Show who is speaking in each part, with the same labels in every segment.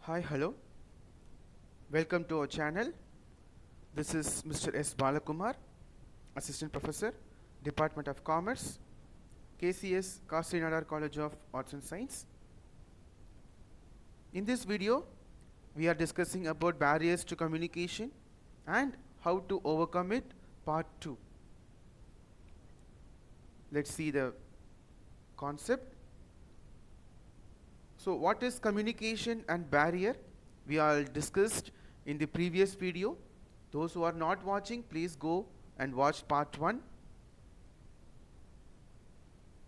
Speaker 1: Hi, hello. Welcome to our channel. This is Mr. S. Balakumar, Assistant Professor, Department of Commerce, KCS Kastinadar College of Arts and Science. In this video, we are discussing about barriers to communication and how to overcome it, part 2. Let's see the concept. So what is communication and barrier? We all discussed in the previous video. Those who are not watching, please go and watch part 1.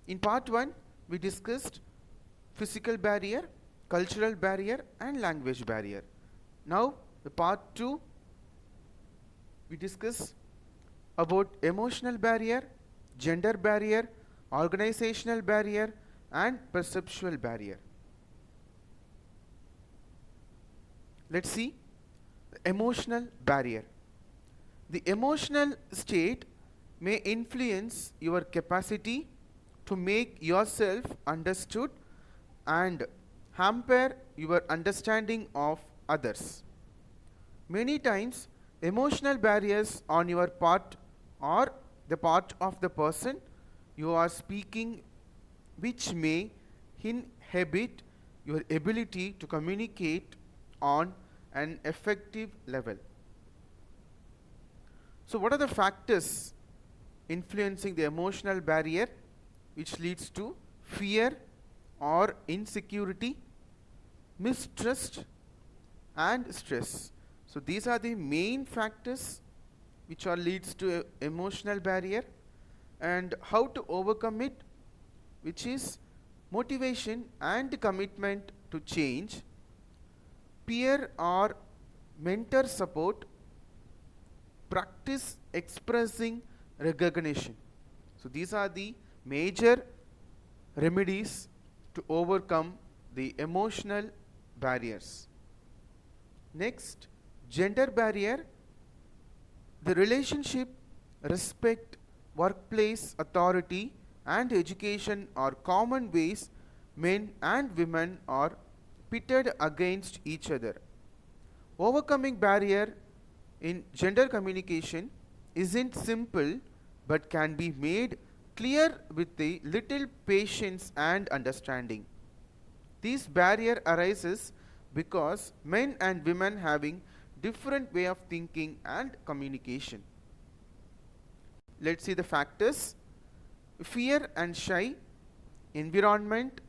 Speaker 1: In part 1, we discussed physical barrier, cultural barrier and language barrier. Now, the part 2, we discuss about emotional barrier, gender barrier, organizational barrier and perceptual barrier. Let's see the emotional barrier. The emotional state may influence your capacity to make yourself understood and hamper your understanding of others. Many times, emotional barriers on your part or the part of the person you are speaking, which may inhibit your ability to communicate on an effective level. So what are the factors influencing the emotional barrier which leads to fear or insecurity, mistrust and stress? So these are the main factors which are leads to emotional barrier, and how to overcome it, which is motivation and commitment to change, peer or mentor support, practice expressing recognition. So these are the major remedies to overcome the emotional barriers. Next, gender barrier. The relationship, respect, workplace authority and education are common ways men and women are pitted against each other. Overcoming barrier in gender communication isn't simple but can be made clear with a little patience and understanding. This barrier arises because men and women having different way of thinking and communication. Let's see the factors. Fear and shy, environment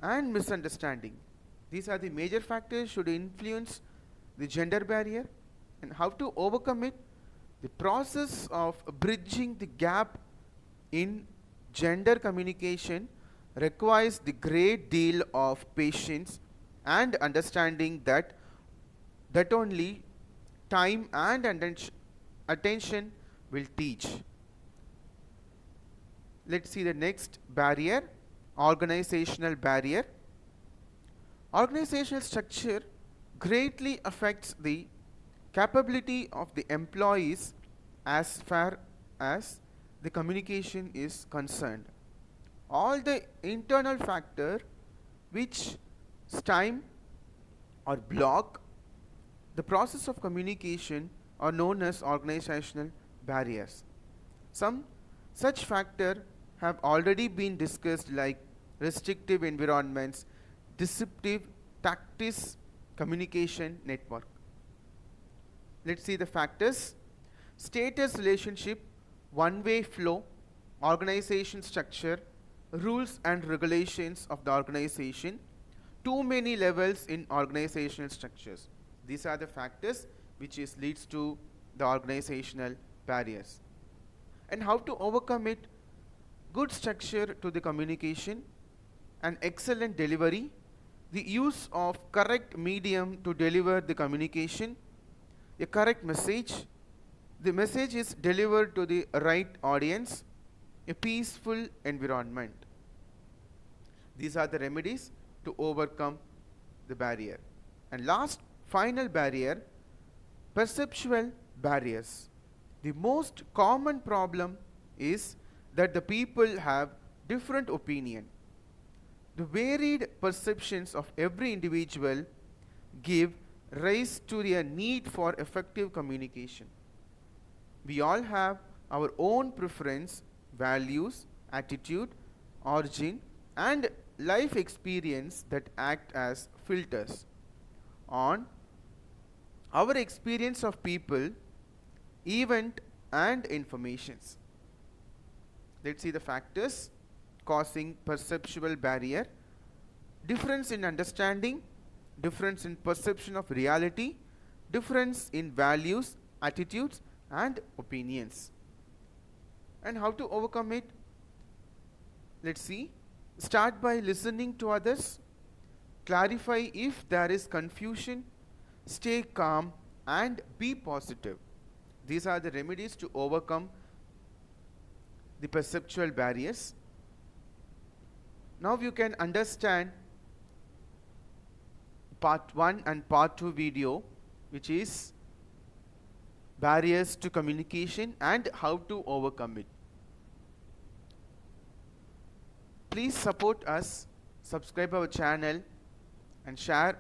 Speaker 1: and misunderstanding. These are the major factors should influence the gender barrier. And how to overcome it? The process of bridging the gap in gender communication requires the great deal of patience and understanding that only time and attention will teach. Let's see the next barrier, organizational barrier. Organizational structure greatly affects the capability of the employees as far as the communication is concerned. All the internal factor which stymie or block the process of communication are known as organizational barriers. Some such factors have already been discussed, like restrictive environments, deceptive tactics, communication network. Let's see the factors. Status relationship, one-way flow, organization structure, rules and regulations of the organization, too many levels in organizational structures. These are the factors which leads to the organizational barriers. And how to overcome it? Good structure to the communication, an excellent delivery, the use of correct medium to deliver the communication, a correct message, the message is delivered to the right audience, a peaceful environment. These are the remedies to overcome the barrier. And last, final barrier, perceptual barriers. The most common problem is that the people have different opinion. The varied perceptions of every individual give rise to the need for effective communication. We all have our own preference, values, attitude, origin, and life experience that act as filters on our experience of people, event, and informations. Let's see the factors causing perceptual barrier: difference in understanding, difference in perception of reality, difference in values, attitudes, and opinions. And how to overcome it? Let's see. Start by listening to others, clarify if there is confusion, stay calm, and be positive. These are the remedies to overcome the perceptual barriers. Now you can understand part 1 and part 2 video, which is barriers to communication and how to overcome it. Please support us, subscribe our channel, and share